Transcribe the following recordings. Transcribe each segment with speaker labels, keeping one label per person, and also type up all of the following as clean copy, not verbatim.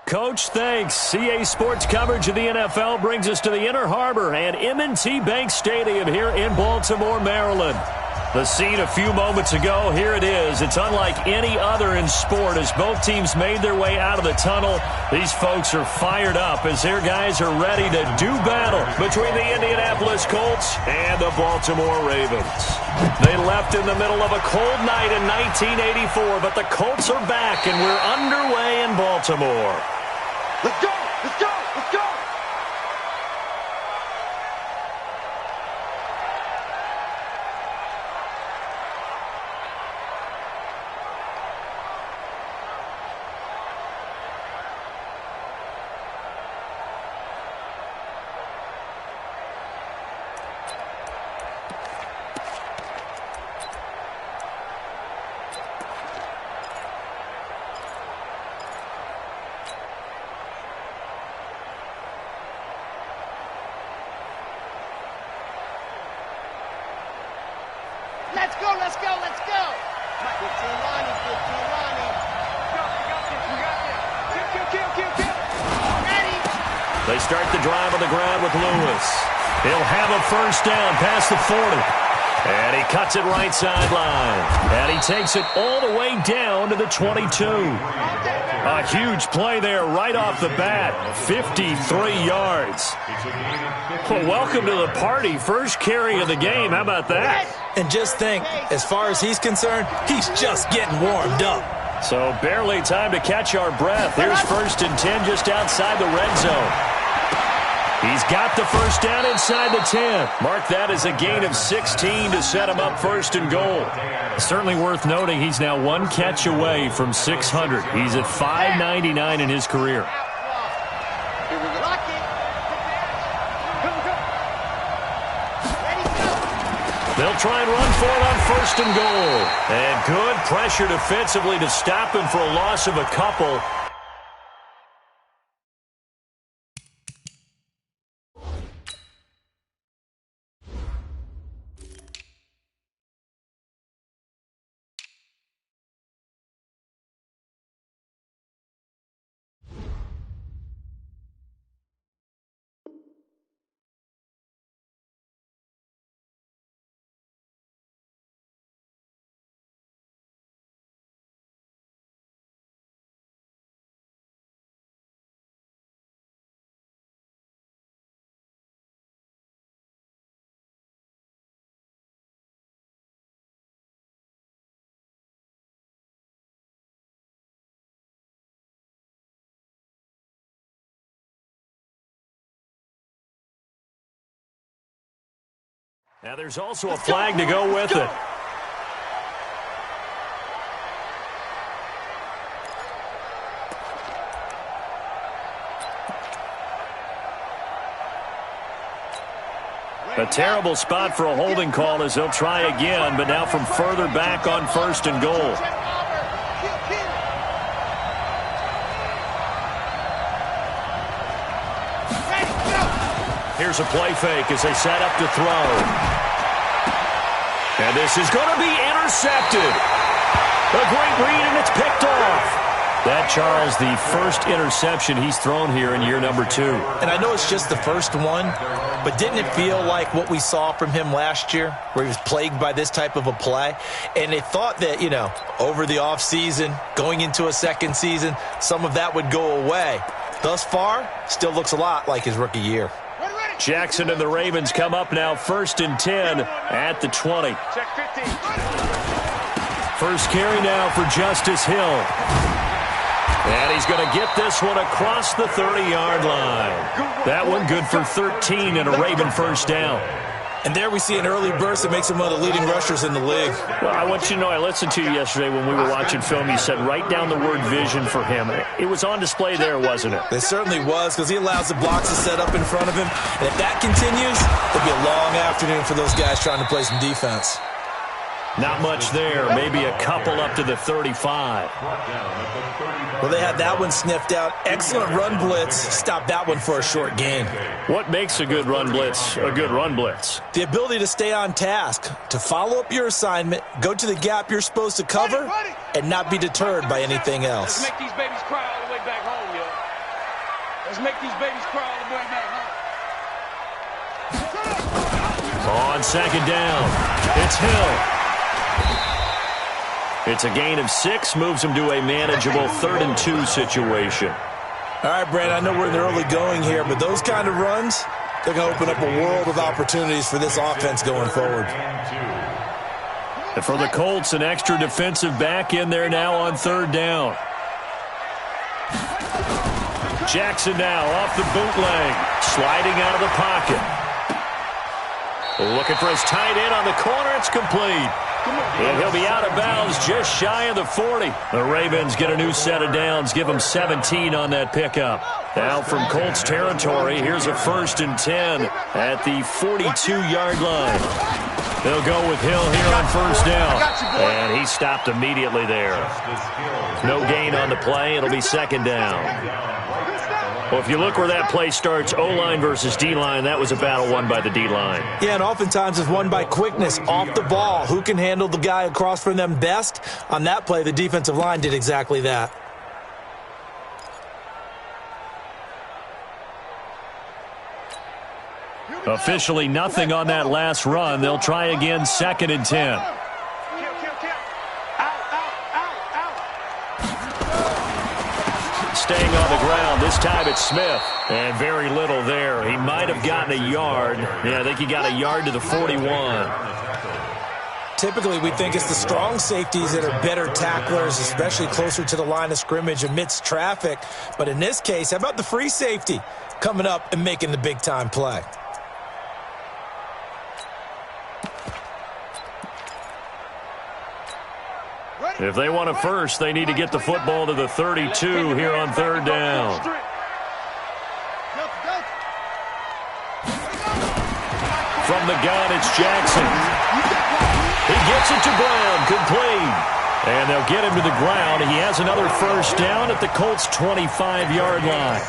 Speaker 1: Coach, thanks. CA Sports coverage of the NFL brings us to the Inner Harbor and M&T Bank Stadium here in Baltimore, Maryland. The scene a few moments ago, here it is. It's unlike any other in sport as both teams made their way out of the tunnel. These folks are fired up as their guys are ready to do battle between the Indianapolis Colts and the Baltimore Ravens. They left in the middle of a cold night in 1984, but the Colts are back and we're underway in Baltimore.
Speaker 2: Let's go! Let's go! Let's go! Let's go, let's go, let's go! 15 Lonnie, 15 Lonnie. Go, you got this, you got this. Kill. Ready?
Speaker 1: They start the drive on the ground with Lewis. He'll have a first down past the 40. And he cuts it right sideline. And he takes it all the way down to the 22. A huge play there right off the bat. 53 yards. Well, welcome to the party. First carry of the game. How about that?
Speaker 3: And just think, as far as he's concerned, he's just getting warmed up.
Speaker 1: So barely time to catch our breath. Here's 1st and 10 just outside the red zone. He's got the first down inside the 10. Mark that as a gain of 16 to set him up 1st and goal. Certainly worth noting he's now one catch away from 600. He's at 599 in his career. They'll try and run for it on 1st and goal. And good pressure defensively to stop him for a loss of a couple. Now there's also a flag to go with it. A terrible spot for a holding call as they'll try again, but now from further back on 1st and goal. Here's a play fake as they set up to throw. And this is going to be intercepted. A great read, and it's picked off. That, Charles, the first interception he's thrown here in year number 2.
Speaker 3: And I know it's just the first one, but didn't it feel like what we saw from him last year, where he was plagued by this type of a play? And they thought that, you know, over the offseason, going into a second season, some of that would go away. Thus far, still looks a lot like his rookie year.
Speaker 1: Jackson and the Ravens come up now 1st and 10 at the 20.
Speaker 2: Check 15.
Speaker 1: First carry now for Justice Hill. And he's going to get this one across the 30-yard line. That one good for 13 and a Raven first down.
Speaker 3: And there we see an early burst that makes him one of the leading rushers in the league.
Speaker 1: Well, I want you to know, I listened to you yesterday when we were watching film. You said write down the word vision for him. It was on display there, wasn't it?
Speaker 3: It certainly was, because he allows the blocks to set up in front of him. And if that continues, it'll be a long afternoon for those guys trying to play some defense.
Speaker 1: Not much there. Maybe a couple up to the 35.
Speaker 3: Well, they had that one sniffed out. Excellent run blitz. Stopped that one for a short gain.
Speaker 1: What makes a good run blitz a good run blitz?
Speaker 3: The ability to stay on task, to follow up your assignment, go to the gap you're supposed to cover, and not be deterred by anything else.
Speaker 2: Let's make these babies cry all the way back home, yo. Let's make these babies cry all the way back home.
Speaker 1: On second down, it's Hill. It's a gain of 6, moves him to a manageable 3rd-and-2 situation.
Speaker 3: All right, Brent, I know we're in the early going here, but those kind of runs, they're going to open up a world of opportunities for this offense going forward.
Speaker 1: And for the Colts, an extra defensive back in there now on 3rd down. Jackson now off the bootleg, sliding out of the pocket. Looking for his tight end on the corner. It's complete. And he'll be out of bounds just shy of the 40. The Ravens get a new set of downs, give them 17 on that pickup. Now from Colts territory, here's a 1st and 10 at the 42-yard line. They'll go with Hill here on 1st down. And he stopped immediately there. No gain on the play. It'll be 2nd down. Well, if you look where that play starts, O-line versus D-line, that was a battle won by the D-line.
Speaker 3: Yeah, and oftentimes it's won by quickness off the ball. Who can handle the guy across from them best? On that play, the defensive line did exactly that.
Speaker 1: Officially nothing on that last run. They'll try again, 2nd and 10. Staying on the ground. This time it's Smith. And very little there. He might have gotten a yard. Yeah, I think he got a yard to the 41.
Speaker 3: Typically, we think it's the strong safeties that are better tacklers, especially closer to the line of scrimmage amidst traffic. But in this case, how about the free safety coming up and making the big-time play?
Speaker 1: If they want a first, they need to get the football to the 32 here on 3rd down. From the gun, it's Jackson. He gets it to Brown, complete. And they'll get him to the ground. He has another 1st down at the Colts' 25-yard line.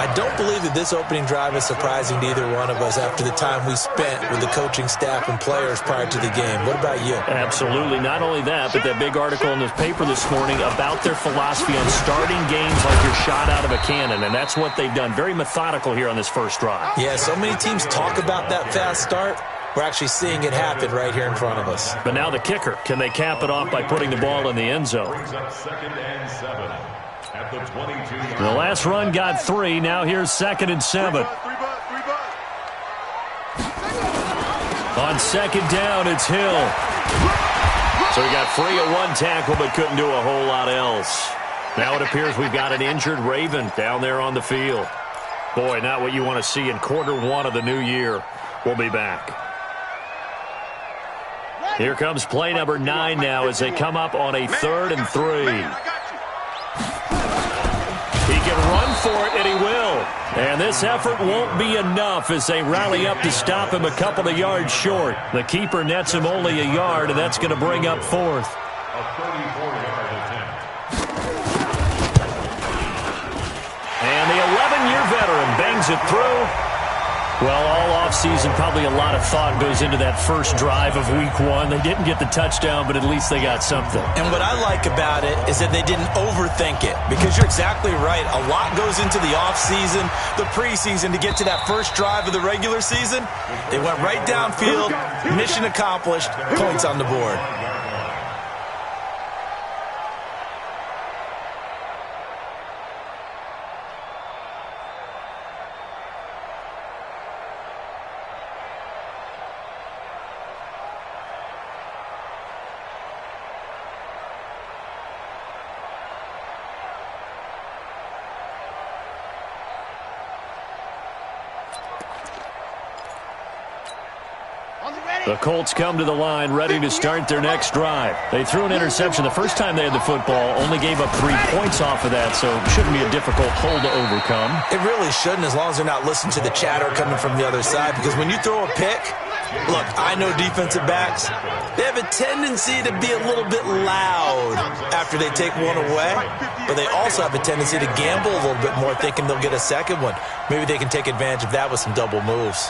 Speaker 3: I don't believe that this opening drive is surprising to either one of us after the time we spent with the coaching staff and players prior to the game. What about you?
Speaker 1: Absolutely. Not only that, but that big article in the paper this morning about their philosophy on starting games like you're shot out of a cannon, and that's what they've done. Very methodical here on this first drive.
Speaker 3: Yeah, so many teams talk about that fast start. We're actually seeing it happen right here in front of us.
Speaker 1: But now the kicker. Can they cap it off by putting the ball in the end zone? The last run got 3. Now here's 2nd and 7. On 2nd down, it's Hill. So he got free of 1 tackle but couldn't do a whole lot else. Now it appears we've got an injured Raven down there on the field. Boy, not what you want to see in quarter 1 of the new year. We'll be back. Here comes play number 9 now as they come up on a 3rd and 3. He can run for it, and he will. And this effort won't be enough as they rally up to stop him a couple of yards short. The keeper nets him only a yard, and that's going to bring up 4th. And the 11-year veteran bangs it through. Well, all offseason, probably a lot of thought goes into that first drive of week 1. They didn't get the touchdown, but at least they got something.
Speaker 3: And what I like about it is that they didn't overthink it, because you're exactly right. A lot goes into the offseason, the preseason, to get to that first drive of the regular season. They went right downfield, mission accomplished, points on the board.
Speaker 1: The Colts come to the line ready to start their next drive. They threw an interception the first time they had the football, only gave up 3 points off of that, so it shouldn't be a difficult hole to overcome.
Speaker 3: It really shouldn't, as long as they're not listening to the chatter coming from the other side, because when you throw a pick, look, I know defensive backs, they have a tendency to be a little bit loud after they take one away, but they also have a tendency to gamble a little bit more, thinking they'll get a second one. Maybe they can take advantage of that with some double moves.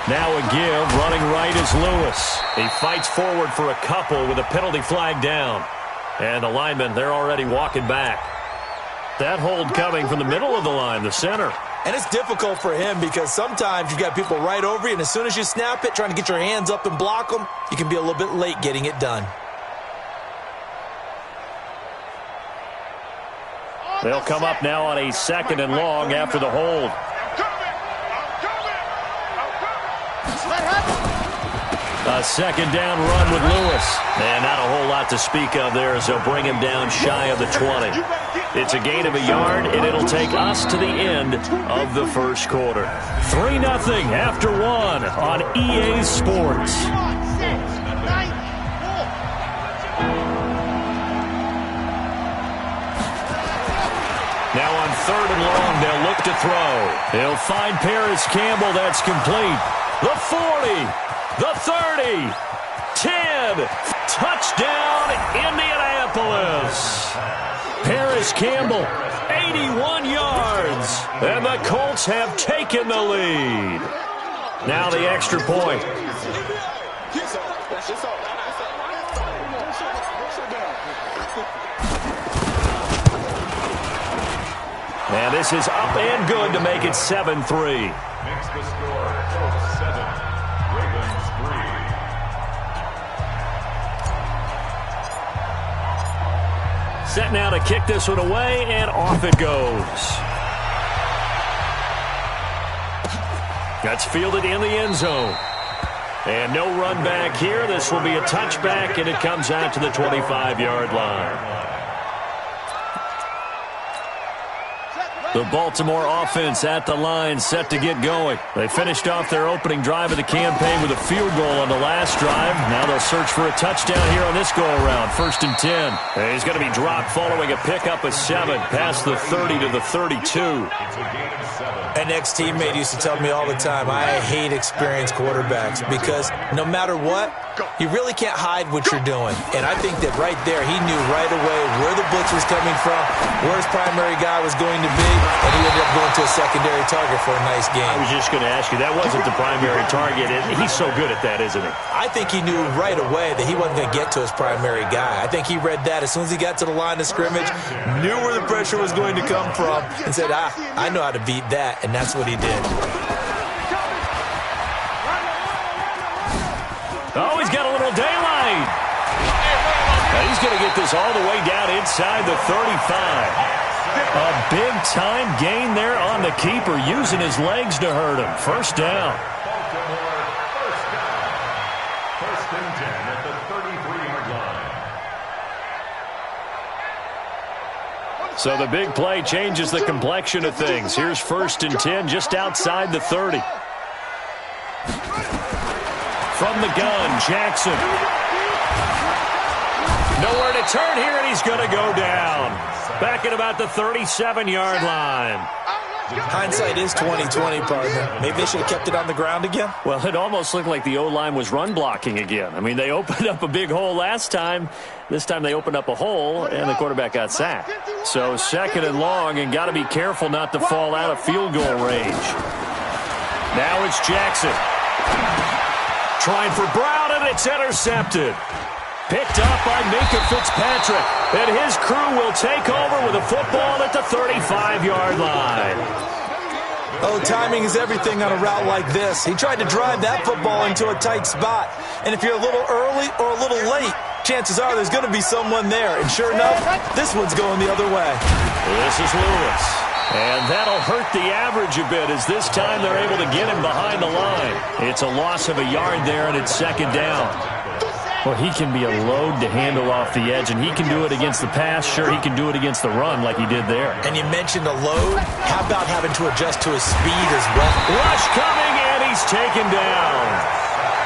Speaker 1: Now a give. Running right is Lewis. He fights forward for a couple with a penalty flag down. And the linemen, they're already walking back. That hold coming from the middle of the line, the center.
Speaker 3: And it's difficult for him because sometimes you've got people right over you, and as soon as you snap it, trying to get your hands up and block them, you can be a little bit late getting it done.
Speaker 1: They'll come up now on a 2nd and long after the hold. A 2nd down run with Lewis. And not a whole lot to speak of there as they'll bring him down shy of the 20. It's a gain of a yard, and it'll take us to the end of the first quarter. 3-0 after 1 on EA Sports. Now on 3rd and long, they'll look to throw. He'll find Paris Campbell. That's complete. The 40, the 30, 10. Touchdown, Indianapolis. Paris Campbell, 81 yards. And the Colts have taken the lead. Now the extra point. And this is up and good to make it 7-3.
Speaker 4: Makes the score Colts 7, Ravens 3.
Speaker 1: Set now to kick this one away, and off it goes. That's fielded in the end zone. And no run back here. This will be a touchback, and it comes out to the 25-yard line. The Baltimore offense at the line, set to get going. They finished off their opening drive of the campaign with a field goal on the last drive. Now they'll search for a touchdown here on this go-around. 1st and 10. And he's going to be dropped following a pickup of 7 past the 30 to the 32.
Speaker 3: An ex-teammate used to tell me all the time, I hate experienced quarterbacks because no matter what, you really can't hide what you're doing. And I think that right there, he knew right away where the blitz was coming from, where his primary guy was going to be, and he ended up going to a secondary target for a nice game.
Speaker 1: I was just going to ask you, that wasn't the primary target. He's so good at that, isn't he?
Speaker 3: I think he knew right away that he wasn't going to get to his primary guy. I think he read that as soon as he got to the line of scrimmage, knew where the pressure was going to come from, and said, I know how to beat that, and that's what he did.
Speaker 1: Oh, he's got a little daylight. Now he's going to get this all the way down inside the 35. A big-time gain there on the keeper, using his legs to hurt him. 1st down.
Speaker 4: First and 10 at the 33-yard line.
Speaker 1: So the big play changes the complexion of things. Here's 1st and 10 just outside the 30. From the gun, Jackson. Nowhere to turn here, and he's going to go down. Back at about the 37-yard line.
Speaker 3: Hindsight is 20/20, partner. Maybe they should have kept it on the ground again.
Speaker 1: Well, it almost looked like the O-line was run blocking again. I mean, they opened up a big hole last time. This time they opened up a hole, and the quarterback got sacked. So 2nd and long, and got to be careful not to fall out of field goal range. Now it's Jackson. Trying for Brown, and it's intercepted. Picked up by Minkah Fitzpatrick. And his crew will take over with a football at the 35-yard line.
Speaker 3: Oh, timing is everything on a route like this. He tried to drive that football into a tight spot. And if you're a little early or a little late, chances are there's going to be someone there. And sure enough, this one's going the other way.
Speaker 1: This is Lewis. And that'll hurt the average a bit as this time they're able to get him behind the line. It's a loss of a yard there, and it's 2nd down. Well, he can be a load to handle off the edge, and he can do it against the pass. Sure, he can do it against the run like he did there.
Speaker 3: And you mentioned a load. How about having to adjust to his speed as well?
Speaker 1: Rush coming, and he's taken down.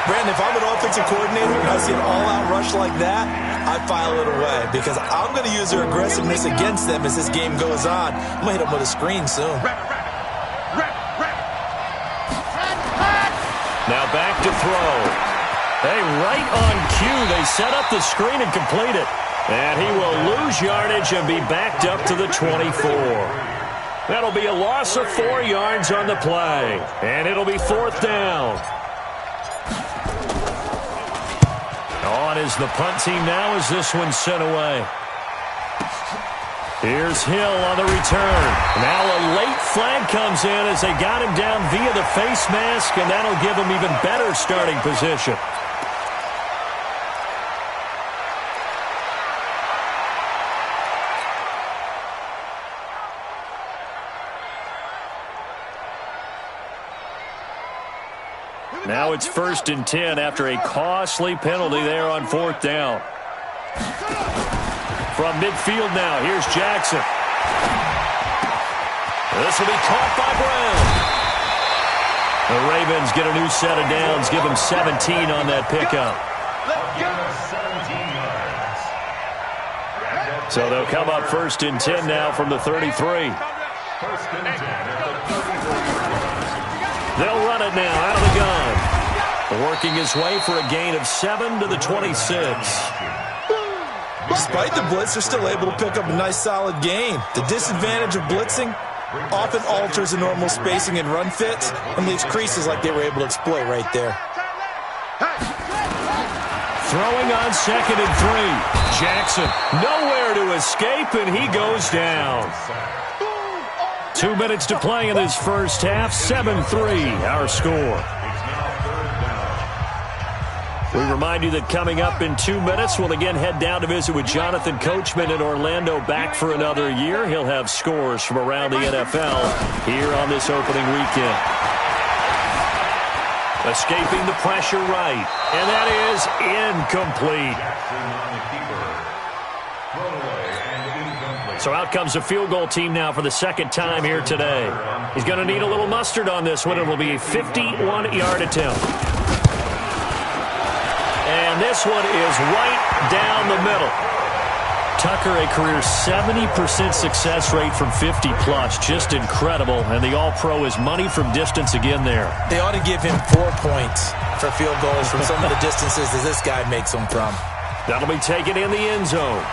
Speaker 3: Brandon, if I'm an offensive coordinator and I see an all-out rush like that, I file it away because I'm going to use their aggressiveness against them as this game goes on. I'm going to hit them with a screen soon.
Speaker 1: Now back to throw. Hey, right on cue, they set up the screen and complete it. And he will lose yardage and be backed up to the 24. That'll be a loss of 4 yards on the play. And it'll be 4th down. on is the punt team now as this one's sent away. Here's Hill on the return. Now a late flag comes in as they got him down via the face mask, and that'll give him even better starting position. Now it's 1st and 10 after a costly penalty there on 4th down. From midfield now, here's Jackson. This will be caught by Brown. The Ravens get a new set of downs, give them 17 on that pickup. So they'll come up 1st and 10 now from the 33. They'll run it now out of the gun. Working his way for a gain of 7 to the 26.
Speaker 3: Despite the blitz, they're still able to pick up a nice, solid gain. The disadvantage of blitzing often alters the normal spacing and run fits and leaves creases like they were able to exploit right there.
Speaker 1: Throwing on 2nd and 3. Jackson nowhere to escape, and he goes down. 2 minutes to play in this first half. 7-3 our score. We remind you that coming up in 2 minutes, we'll again head down to visit with Jonathan Coachman in Orlando, back for another year. He'll have scores from around the NFL here on this opening weekend. Escaping the pressure right, and that is incomplete. So out comes the field goal team now for the second time here today. He's going to need a little mustard on this one. It will be a 51-yard attempt. And this one is right down the middle. Tucker, a career 70% success rate from 50-plus. Just incredible. And the All-Pro is money from distance again there.
Speaker 3: They ought to give him 4 points for field goals from some of the distances that this guy makes them from.
Speaker 1: That'll be taken in the end zone.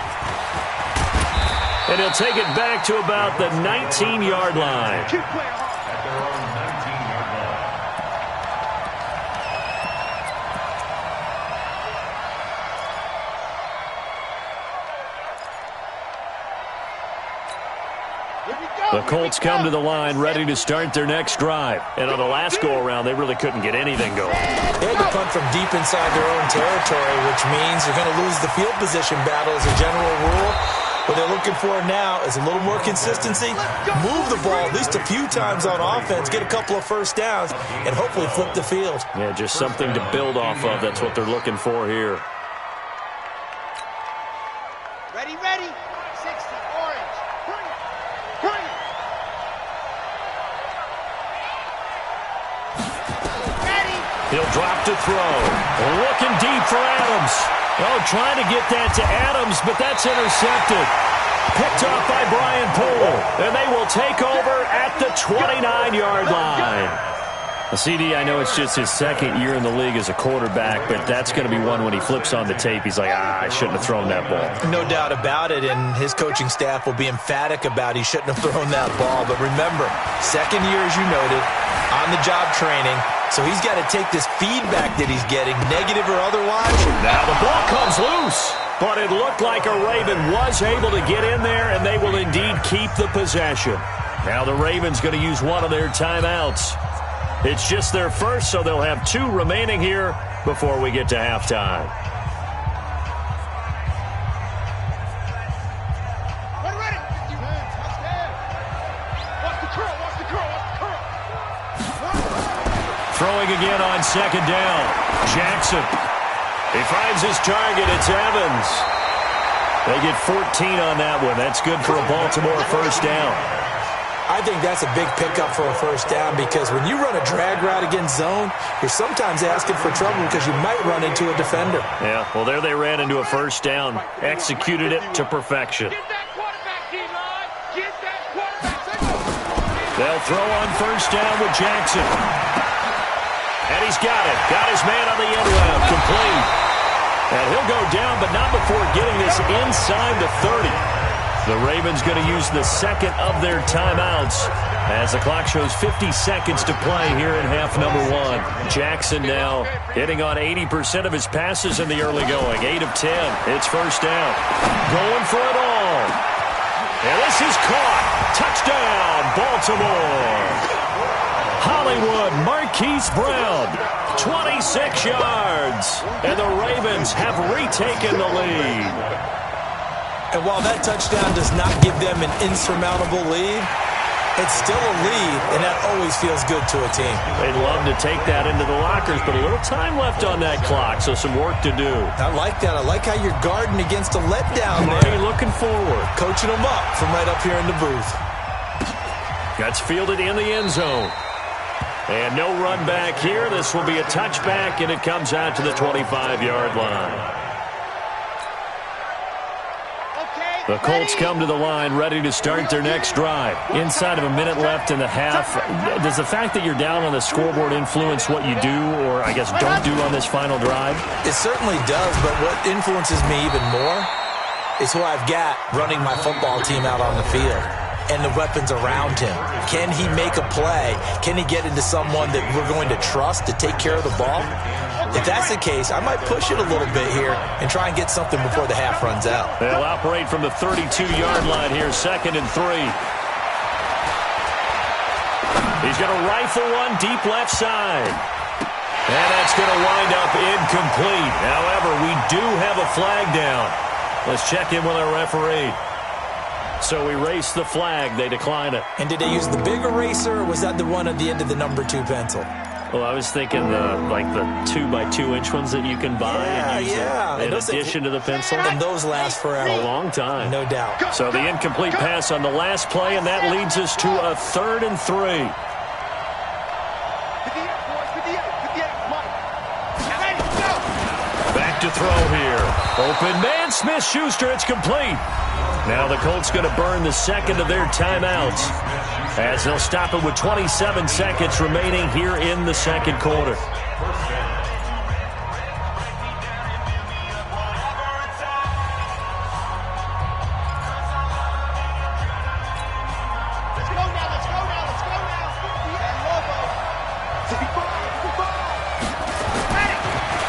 Speaker 1: And he'll take it back to about the 19-yard line. The Colts come to the line ready to start their next drive. And on the last go-around, they really couldn't get anything going.
Speaker 3: They had to punt from deep inside their own territory, which means you're going to lose the field position battle as a general rule. What they're looking for now is a little more consistency, move the ball at least a few times on offense, get a couple of first downs, and hopefully flip the field.
Speaker 1: Yeah, just something to build off of. That's what they're looking for here.
Speaker 2: Ready, ready. 60, orange. Bring it. Bring it. Ready.
Speaker 1: He'll drop to throw. Looking deep for Adams. Oh, trying to get that to Adams, but that's intercepted. Picked off by Brian Poole. And they will take over at the 29-yard line. The CD, I know it's just his second year in the league as a quarterback, but that's going to be one when he flips on the tape. He's like, I shouldn't have thrown that ball.
Speaker 3: No doubt about it, and his coaching staff will be emphatic about he shouldn't have thrown that ball. But remember, second year, as you noted, on-the-job training, so he's got to take this feedback that he's getting, negative or otherwise.
Speaker 1: Now the ball comes loose, but it looked like a Raven was able to get in there, and they will indeed keep the possession. Now the Ravens going to use one of their timeouts. It's just their first, so they'll have 2 remaining here before we get to halftime.
Speaker 2: Ready. Touchdown. Watch the curl. Watch the curl. Watch the curl.
Speaker 1: Throwing again on second down. Jackson. He finds his target. It's Evans. They get 14 on that one. That's good for a Baltimore first down.
Speaker 3: I think that's a big pickup for a first down because when you run a drag route against zone, you're sometimes asking for trouble because you might run into a defender.
Speaker 1: Yeah, well, there they ran into a first down. Executed it to perfection.
Speaker 2: Get that quarterback, D-line. Get that quarterback.
Speaker 1: They'll throw on first down with Jackson. And he's got it. Got his man on the end route. Complete. And he'll go down, but not before getting this inside the 30. The Ravens going to use the second of their timeouts as the clock shows 50 seconds to play here in half number 1. Jackson now hitting on 80% of his passes in the early going. 8 of 10. It's first down. Going for it all. And this is caught. Touchdown, Baltimore. Hollywood Marquise Brown, 26 yards. And the Ravens have retaken the lead.
Speaker 3: And while that touchdown does not give them an insurmountable lead, it's still a lead, and that always feels good to a team.
Speaker 1: They'd love to take that into the lockers, but a little time left on that clock, so some work to do.
Speaker 3: I like that. I like how you're guarding against a letdown there.
Speaker 1: Marty looking forward.
Speaker 3: Coaching them up from right up here in the booth.
Speaker 1: That's fielded in the end zone. And no run back here. This will be a touchback, and it comes out to the 25-yard line. The Colts come to the line ready to start their next drive. Inside of a minute left in the half, does the fact that you're down on the scoreboard influence what you do, or I guess don't do on this final drive?
Speaker 3: It certainly does, but what influences me even more is who I've got running my football team out on the field and the weapons around him. Can he make a play? Can he get into someone that we're going to trust to take care of the ball? If that's the case, I might push it a little bit here and try and get something before the half runs out.
Speaker 1: They'll operate from the 32-yard line here, 2nd and 3. He's going to rifle one deep left side. And that's going to wind up incomplete. However, we do have a flag down. Let's check in with our referee. So we erase the flag. They decline it.
Speaker 3: And did they use the big eraser, or was that the one at the end of the number 2 pencil?
Speaker 1: Well, I was thinking like the 2x2-inch ones that you can buy and use in addition to the pencil.
Speaker 3: And those last forever.
Speaker 1: A long time.
Speaker 3: No doubt.
Speaker 1: So the incomplete pass on the last play, and that leads us to a 3rd and 3. Back to throw here. Open man, Smith-Schuster, it's complete. Now the Colts going to burn the second of their timeouts as they'll stop it with 27 seconds remaining here in the second quarter.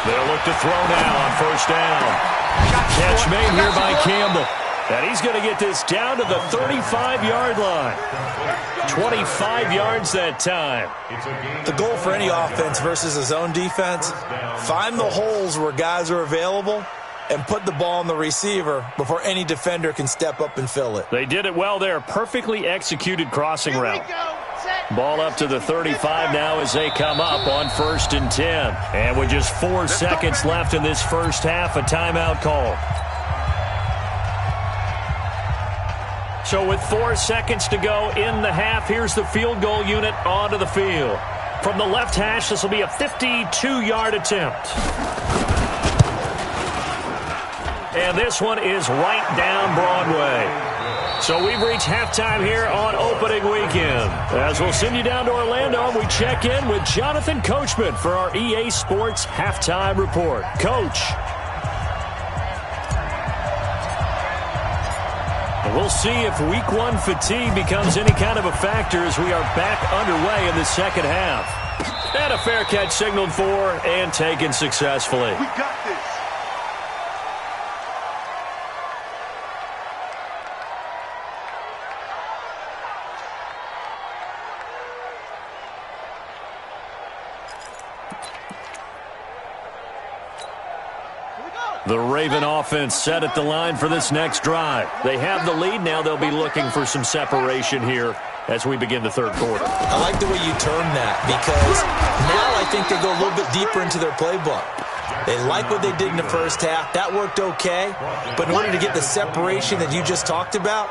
Speaker 1: They'll look to throw now on first down. Catch made here by Campbell. And he's going to get this down to the 35-yard line. 25 yards that time.
Speaker 3: The goal for any offense versus a zone defense, find the holes where guys are available and put the ball on the receiver before any defender can step up and fill it.
Speaker 1: They did it well there. Perfectly executed crossing route. Ball up to the 35 now as they come up on 1st and 10. And with just 4 seconds left in this first half, a timeout call. So with 4 seconds to go in the half, here's the field goal unit onto the field. From the left hash, this will be a 52-yard attempt. And this one is right down Broadway. So we've reached halftime here on opening weekend. As we'll send you down to Orlando, we check in with Jonathan Coachman for our EA Sports Halftime Report. Coach. We'll see if Week 1 fatigue becomes any kind of a factor as we are back underway in the second half. And a fair catch signaled for and taken successfully.
Speaker 2: We got this.
Speaker 1: The Raven offense set at the line for this next drive. They have the lead. Now they'll be looking for some separation here as we begin the third quarter.
Speaker 3: I like the way you term that because now I think they go a little bit deeper into their playbook. They like what they did in the first half. That worked okay. But in order to get the separation that you just talked about,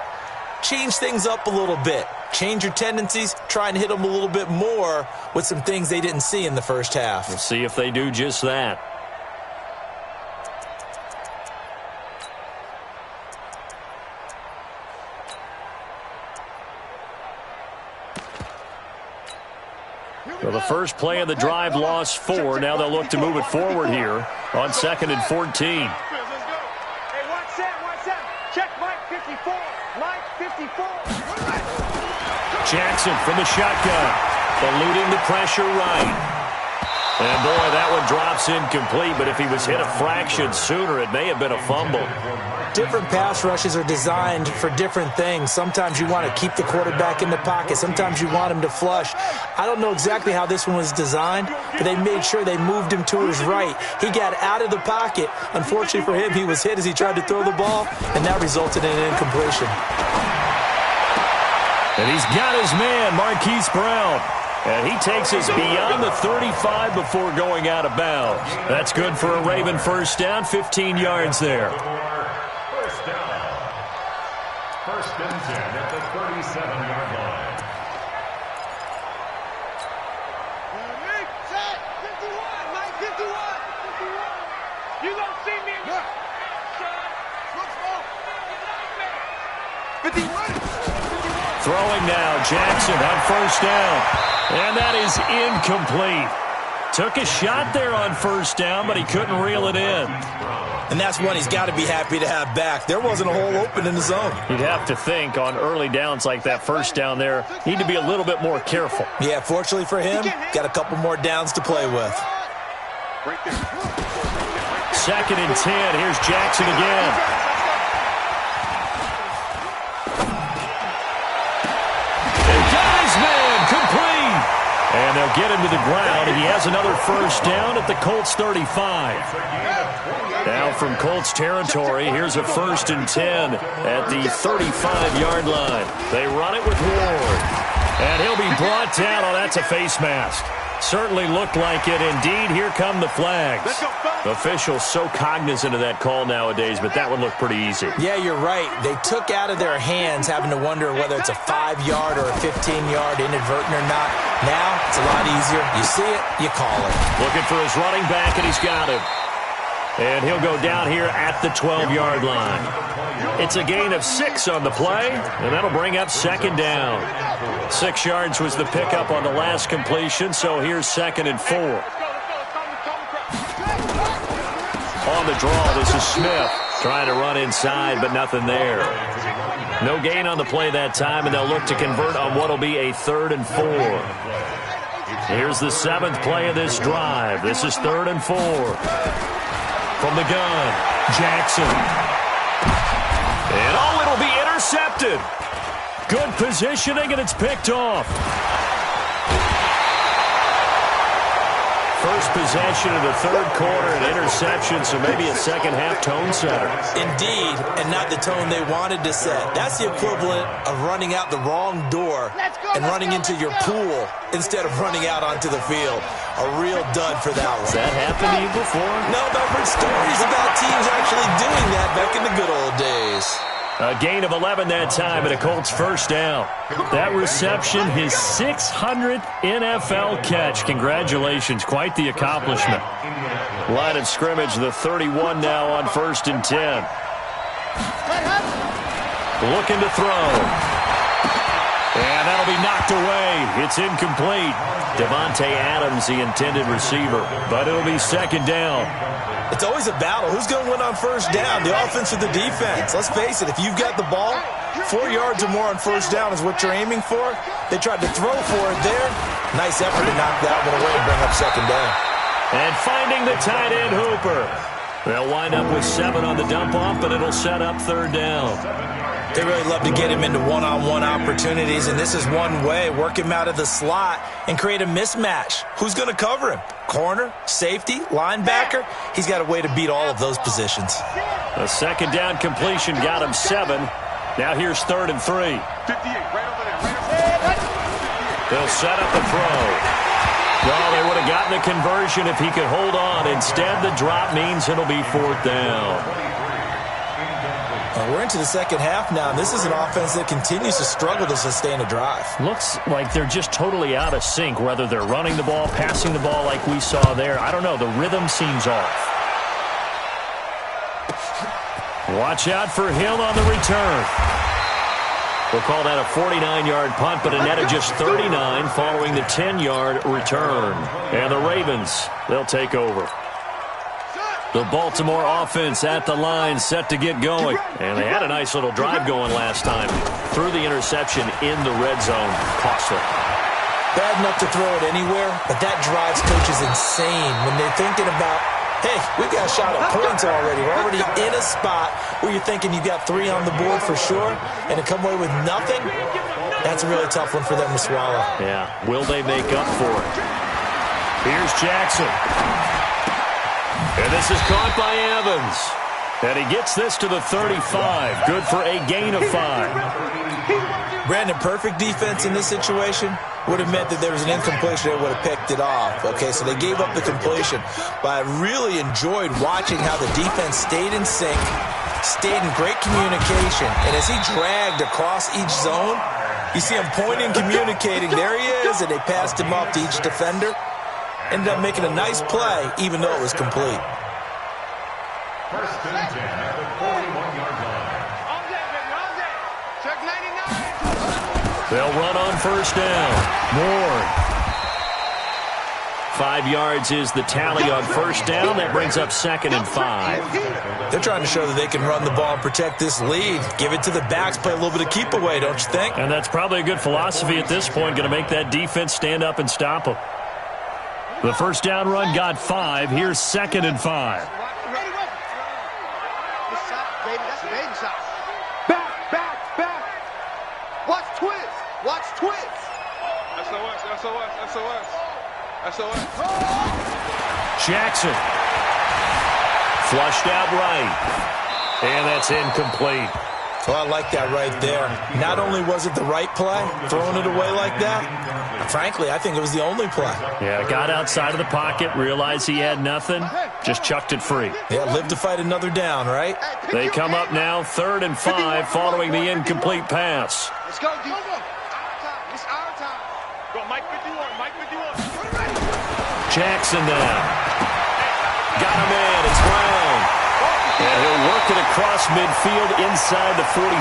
Speaker 3: change things up a little bit. Change your tendencies. Try and hit them a little bit more with some things they didn't see in the first half.
Speaker 1: We'll see if they do just that. Well, the first play of the drive lost 4. Now they'll look to move it forward here on 2nd and 14.
Speaker 2: Hey, watch that. Check Mike 54.
Speaker 1: Jackson from the shotgun. Eluding the pressure right. And, boy, that one drops incomplete, but if he was hit a fraction sooner, it may have been a fumble.
Speaker 3: Different pass rushes are designed for different things. Sometimes you want to keep the quarterback in the pocket. Sometimes you want him to flush. I don't know exactly how this one was designed, but they made sure they moved him to his right. He got out of the pocket. Unfortunately for him, he was hit as he tried to throw the ball, and that resulted in an incompletion.
Speaker 1: And he's got his man, Marquise Brown. And he takes us beyond the 35 before going out of bounds. That's good for a Raven first down, 15 yards there.
Speaker 4: First down. First and 10 at the 37-yard line.
Speaker 2: Set, 51, Mike, 51. You don't see me in the... 51.
Speaker 1: Throwing now, Jackson on first down. And that is incomplete. Took a shot there on first down, but he couldn't reel it in.
Speaker 3: And that's one he's got to be happy to have back. There wasn't a hole open in the zone.
Speaker 1: You'd have to think on early downs like that first down there, need to be a little bit more careful.
Speaker 3: Yeah, fortunately for him, got a couple more downs to play with.
Speaker 1: Second and 10. Here's Jackson again. And they'll get him to the ground, and he has another first down at the Colts 35. Now from Colts territory, here's a first and 10 at the 35-yard line. They run it with Ward. And he'll be brought down. Oh, that's a face mask. Certainly looked like it. Indeed, here come the flags. Officials so cognizant of that call nowadays, but that one looked pretty easy.
Speaker 3: Yeah, you're right. They took out of their hands having to wonder whether it's a 5-yard or a 15-yard inadvertent or not. Now, it's a lot easier. You see it, you call it.
Speaker 1: Looking for his running back, and he's got him. And he'll go down here at the 12-yard line. It's a gain of 6 on the play, and that'll bring up second down. 6 yards was the pickup on the last completion, so here's second and 4. On the draw, this is Smith trying to run inside, but nothing there. No gain on the play that time, and they'll look to convert on what will be a 3rd and 4. Here's the 7th play of this drive. This is 3rd and 4. From the gun, Jackson. And oh, it'll be intercepted. Good positioning, and it's picked off. First possession of the third quarter, an interception, so maybe a second-half tone setter.
Speaker 3: Indeed, and not the tone they wanted to set. That's the equivalent of running out the wrong door and running into your pool instead of running out onto the field. A real dud for that one.
Speaker 1: Has that happened to you before?
Speaker 3: No, but I've heard stories about teams actually doing that back in the good old days.
Speaker 1: A gain of 11 that time, and a Colts first down. That reception, his 600th NFL catch. Congratulations, quite the accomplishment. Line of scrimmage, the 31 now on 1st and 10. Looking to throw. And that'll be knocked away. It's incomplete. Devontae Adams, the intended receiver, but it'll be second down.
Speaker 3: It's always a battle. Who's going to win on first down, the offense or the defense? Let's face it, if you've got the ball, 4 yards or more on first down is what you're aiming for. They tried to throw for it there. Nice effort to knock that one away and bring up second down.
Speaker 1: And finding the tight end, Hooper. They'll wind up with 7 on the dump-off, but it'll set up third down.
Speaker 3: They really love to get him into one-on-one opportunities, and this is one way. Work him out of the slot and create a mismatch. Who's going to cover him? Corner, safety, linebacker? He's got a way to beat all of those positions.
Speaker 1: A second down completion got him 7. Now here's 3rd and 3.
Speaker 2: 58, right over there.
Speaker 1: They'll set up the throw. Well, they would have gotten a conversion if he could hold on. Instead, the drop means it'll be 4th down.
Speaker 3: We're into the second half now, and this is an offense that continues to struggle to sustain a drive.
Speaker 1: Looks like they're just totally out of sync, whether they're running the ball, passing the ball like we saw there. I don't know. The rhythm seems off. Watch out for Hill on the return. We'll call that a 49-yard punt, but a net of just 39 following the 10-yard return. And the Ravens, they'll take over. The Baltimore offense at the line, set to get going. And they had a nice little drive going last time. Threw the interception in the red zone. Costly.
Speaker 3: Bad enough to throw it anywhere, but that drives coaches insane when they're thinking about, hey, we've got a shot at points already. We're already in a spot where you're thinking you got 3 on the board for sure, and to come away with nothing, that's a really tough one for them to swallow.
Speaker 1: Yeah, will they make up for it? Here's Jackson. And this is caught by Evans. And he gets this to the 35. Good for a gain of 5.
Speaker 3: Brandon, perfect defense in this situation would have meant that there was an incompletion that would have picked it off. Okay, so they gave up the completion. But I really enjoyed watching how the defense stayed in sync, stayed in great communication. And as he dragged across each zone, you see him pointing, communicating. There he is, and they passed him off to each defender. Ended up making a nice play, even though it was complete.
Speaker 4: First and 10 at the 41-yard line.
Speaker 2: Check 99.
Speaker 1: They'll run on first down. Ward. 5 yards is the tally on first down. That brings up 2nd and 5.
Speaker 3: They're trying to show that they can run the ball and protect this lead. Give it to the backs, play a little bit of keep away, don't you think?
Speaker 1: And that's probably a good philosophy at this point. Going to make that defense stand up and stop them. The first down run got 5. Here's 2nd and 5.
Speaker 2: Watch twist. Watch twist. SOS.
Speaker 1: Jackson. Flushed out right. And that's incomplete.
Speaker 3: Well, I like that right there. Not only was it the right play, throwing it away like that, frankly, I think it was the only play.
Speaker 1: Yeah, got outside of the pocket, realized he had nothing, just chucked it free.
Speaker 3: Yeah, live to fight another down, right?
Speaker 1: They come up now 3rd and 5 following the incomplete pass.
Speaker 2: Let's go, D. It's our time. Go, Mike 51.
Speaker 1: Jackson now. Got him in. It's Brown. And he'll work it across midfield inside the 45.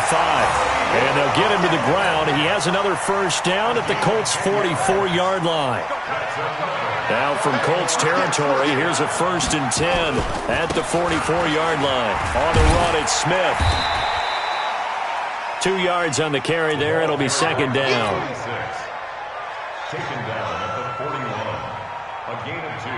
Speaker 1: And they'll get him to the ground. He has another first down at the Colts' 44-yard line. Now from Colts territory, here's a 1st and 10 at the 44-yard line. On the run, it's Smith. 2 yards on the carry there. It'll be 2nd down.
Speaker 4: Taken down at the 41. A gain of 2.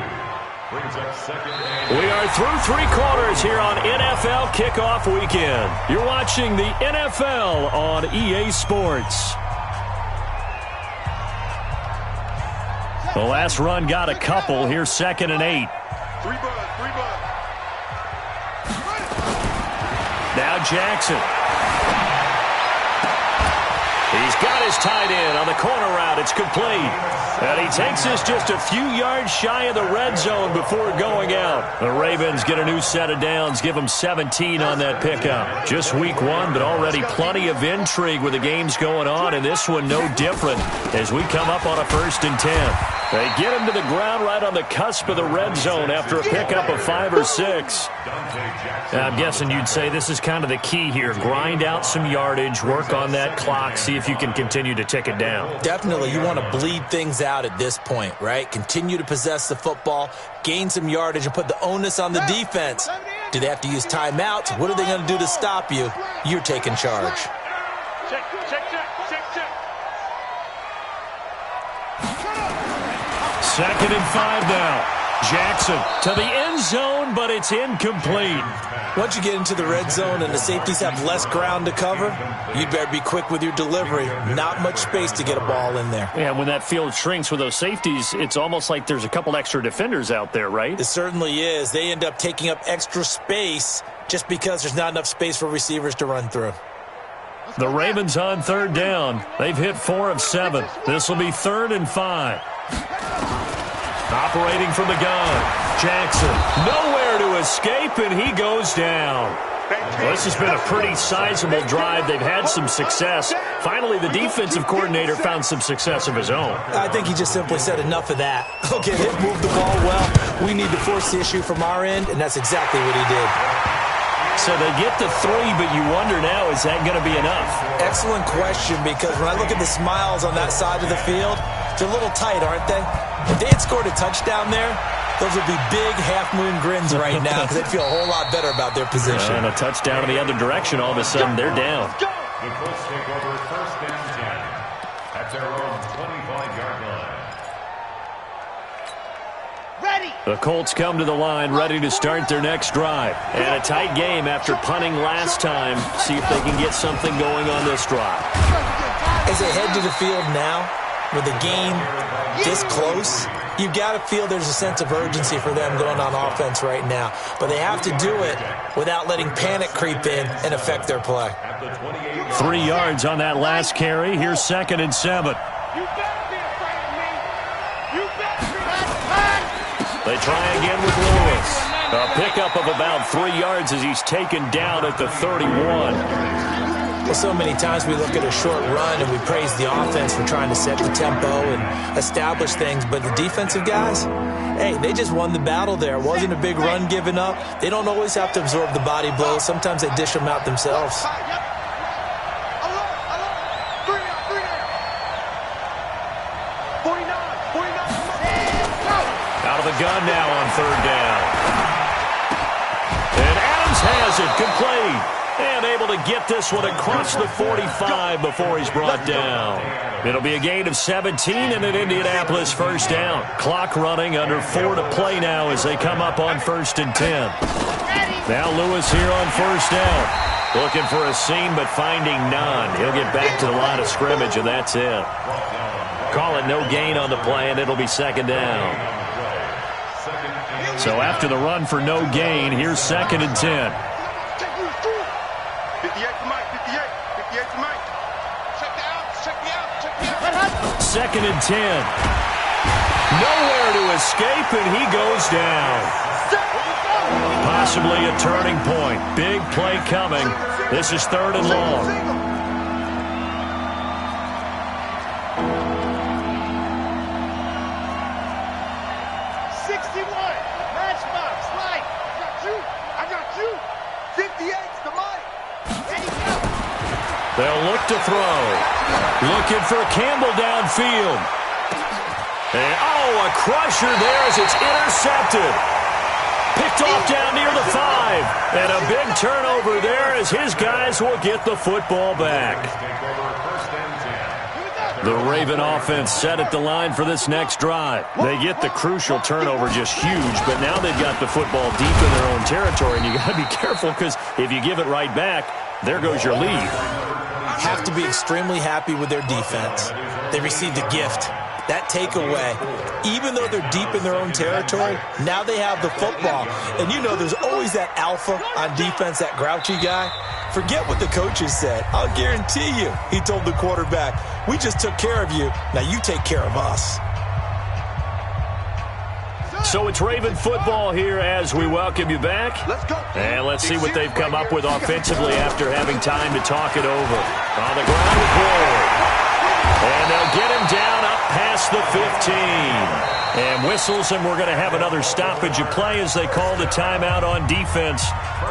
Speaker 4: Brings up 2nd and...
Speaker 1: We are through 3 quarters here on NFL Kickoff Weekend. You're watching the NFL on EA Sports. The last run got a couple. Here's 2nd and 8.
Speaker 2: 3 bud.
Speaker 1: Now Jackson. He's got his tight end on the corner route. It's complete. And he takes this just a few yards shy of the red zone before going out. The Ravens get a new set of downs, give them 17 on that pickup. Just week 1, but already plenty of intrigue with the games going on, and this one no different as we come up on a 1st and 10. They get him to the ground right on the cusp of the red zone after a pickup of 5 or 6. I'm guessing you'd say this is kind of the key here. Grind out some yardage, work on that clock, see if you can continue to tick it down.
Speaker 3: Definitely. You want to bleed things out at this point, right? Continue to possess the football, gain some yardage, and put the onus on the defense. Do they have to use timeouts? What are they going to do to stop you? You're taking charge.
Speaker 2: Check.
Speaker 1: 2nd and 5 now. Jackson to the end zone, but it's incomplete.
Speaker 3: Once you get into the red zone and the safeties have less ground to cover, you'd better be quick with your delivery. Not much space to get a ball in there.
Speaker 1: Yeah, when that field shrinks with those safeties, it's almost like there's a couple extra defenders out there, right?
Speaker 3: It certainly is. They end up taking up extra space just because there's not enough space for receivers to run through.
Speaker 1: The Ravens on 3rd down. They've hit 4 of 7. This will be 3rd and 5. Operating from the gun, Jackson, nowhere to escape, and he goes down. Well, this has been a pretty sizable drive. They've had some success. Finally, the defensive coordinator found some success of his own.
Speaker 3: I think he just simply said enough of that. Okay, they've moved the ball well. We need to force the issue from our end, and that's exactly what he did.
Speaker 1: So they get to 3, but you wonder now, is that going to be enough?
Speaker 3: Excellent question, because when I look at the smiles on that side of the field, they're a little tight, aren't they? If they had scored a touchdown there, those would be big half-moon grins right now because they'd feel a whole lot better about their position.
Speaker 1: And a touchdown in the other direction, all of a sudden they're down.
Speaker 4: The Colts take over first down 10 at their own 25-yard line.
Speaker 2: Ready.
Speaker 1: The Colts come to the line ready to start their next drive. And a tight game after punting last time. See if they can get something going on this drive.
Speaker 3: As they head to the field now, with the game this close, you've got to feel there's a sense of urgency for them going on offense right now. But they have to do it without letting panic creep in and affect their play.
Speaker 1: 3 yards on that last carry. Here's 2nd and 7.
Speaker 2: You better be afraid of me. You better be.
Speaker 1: They try again with Lewis. A pickup of about 3 yards as he's taken down at the 31.
Speaker 3: Well, so many times we look at a short run and we praise the offense for trying to set the tempo and establish things, but the defensive guys, hey, they just won the battle there. It wasn't a big run given up. They don't always have to absorb the body blows. Sometimes they dish them out themselves.
Speaker 1: Out of the gun now on 3rd down. And Adams has it complete. And able to get this one across the 45 before he's brought down. It'll be a gain of 17 and an Indianapolis first down. Clock running under 4 to play now as they come up on 1st and 10. Now Lewis here on 1st down. Looking for a seam but finding none. He'll get back to the line of scrimmage and that's it. Call it no gain on the play and it'll be 2nd down. So after the run for no gain, here's 2nd and 10.
Speaker 2: 58 to Mike, 58 to Mike. Check the out.
Speaker 1: 2nd and 10. Nowhere to escape, and he goes down. Possibly a turning point. Big play coming. This is 3rd and long. They'll look to throw. Looking for Campbell downfield. And, a crusher there as it's intercepted. Picked off down near the 5. And a big turnover there as his guys will get the football back. The Raven offense set at the line for this next drive. They get the crucial turnover, just huge, but now they've got the football deep in their own territory, and you got to be careful because if you give it right back, there goes your lead.
Speaker 3: Have to be extremely happy with their defense. They received a gift. That takeaway, even though they're deep in their own territory, now they have the football. And you know there's always that alpha on defense, that grouchy guy. Forget what the coaches said. I'll guarantee you, he told the quarterback, we just took care of you. Now you take care of us.
Speaker 1: So it's Raven football here as we welcome you back. And let's see what they've come up with offensively after having time to talk it over. On the ground with Ward. And they'll get him down up past the 15. And whistles, and we're going to have another stoppage of play as they call the timeout on defense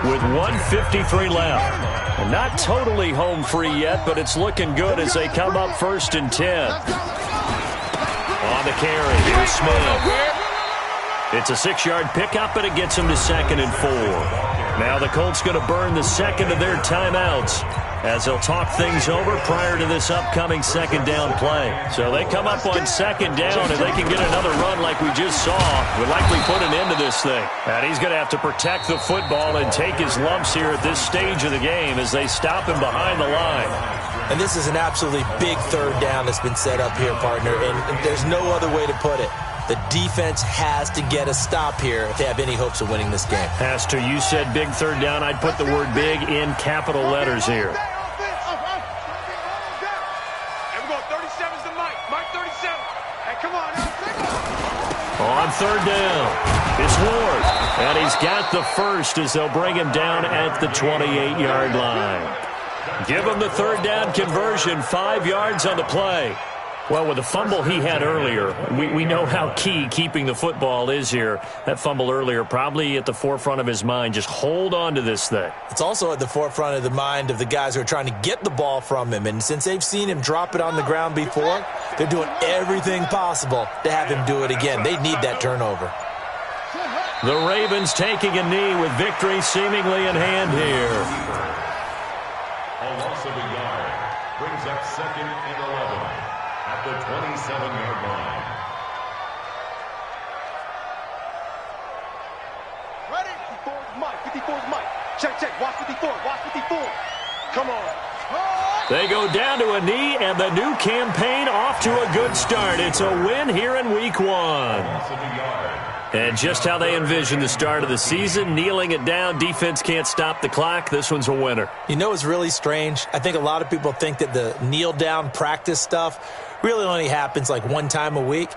Speaker 1: with 1:53 left. And not totally home free yet, but it's looking good as they come up 1st and 10. On the carry, here's Smith. It's a 6-yard pickup, and it gets them to 2nd and 4. Now the Colts going to burn the second of their timeouts as they'll talk things over prior to this upcoming 2nd down play. So they come up on 2nd down, and they can get another run like we just saw. Would likely put an end to this thing. And he's going to have to protect the football and take his lumps here at this stage of the game as they stop him behind the line.
Speaker 3: And this is an absolutely big 3rd down that's been set up here, partner, and there's no other way to put it. The defense has to get a stop here if they have any hopes of winning this game.
Speaker 1: Has to. You said big 3rd down. I'd put the word big in capital letters here.
Speaker 2: And we go 37's to Mike. Mike 37. Hey, come on.
Speaker 1: On 3rd down, it's Ward. And he's got the first as they'll bring him down at the 28-yard line. Give him the 3rd down conversion, 5 yards on the play. Well, with the fumble he had earlier, we know how key keeping the football is here. That fumble earlier probably at the forefront of his mind. Just hold on to this thing.
Speaker 3: It's also at the forefront of the mind of the guys who are trying to get the ball from him. And since they've seen him drop it on the ground before, they're doing everything possible to have him do it again. They need that turnover.
Speaker 1: The Ravens taking a knee with victory seemingly in hand here.
Speaker 4: A loss of a yard brings up 2nd and 11 at the 27-yard line.
Speaker 2: Ready? 54's Mike. 54's Mike. Check, check. Watch 54. Watch 54. Come on.
Speaker 1: They go down to a knee, and the new campaign off to a good start. It's a win here in Week 1.
Speaker 4: Loss of a yard.
Speaker 1: And just how they envisioned the start of the season, kneeling it down, defense can't stop the clock. This one's a winner.
Speaker 3: You know, it's really strange. I think a lot of people think that the kneel-down practice stuff really only happens like one time a week.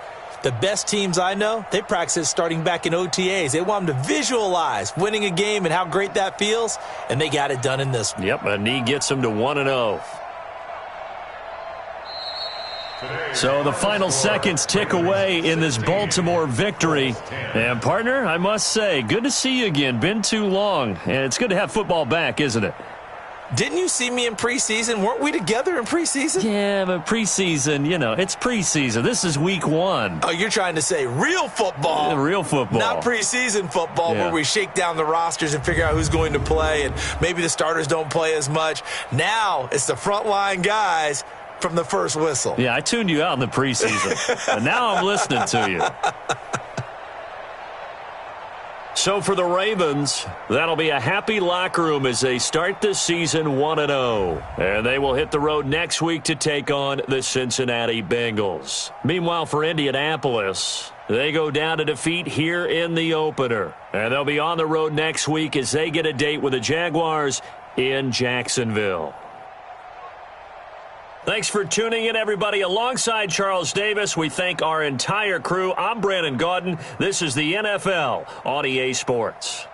Speaker 3: The best teams I know, they practice it starting back in OTAs. They want them to visualize winning a game and how great that feels, and they got it done in this one.
Speaker 1: Yep, a knee gets them to 1-0. So the final seconds tick away in this Baltimore victory. And, partner, I must say, good to see you again. Been too long. And it's good to have football back, isn't it?
Speaker 3: Didn't you see me in preseason? Weren't we together in preseason?
Speaker 1: Yeah, but preseason, you know, it's preseason. This is Week 1.
Speaker 3: Oh, you're trying to say real football.
Speaker 1: Real football.
Speaker 3: Not preseason football,
Speaker 1: Yeah.
Speaker 3: where we shake down the rosters and figure out who's going to play, and maybe the starters don't play as much. Now it's the frontline guys from the first whistle.
Speaker 1: Yeah, I tuned you out in the preseason. And now I'm listening to you. So for the Ravens, that'll be a happy locker room as they start this season 1-0. And they will hit the road next week to take on the Cincinnati Bengals. Meanwhile, for Indianapolis, they go down to defeat here in the opener. And they'll be on the road next week as they get a date with the Jaguars in Jacksonville. Thanks for tuning in, everybody. Alongside Charles Davis, we thank our entire crew. I'm Brandon Gaudin. This is the NFL on EA Sports.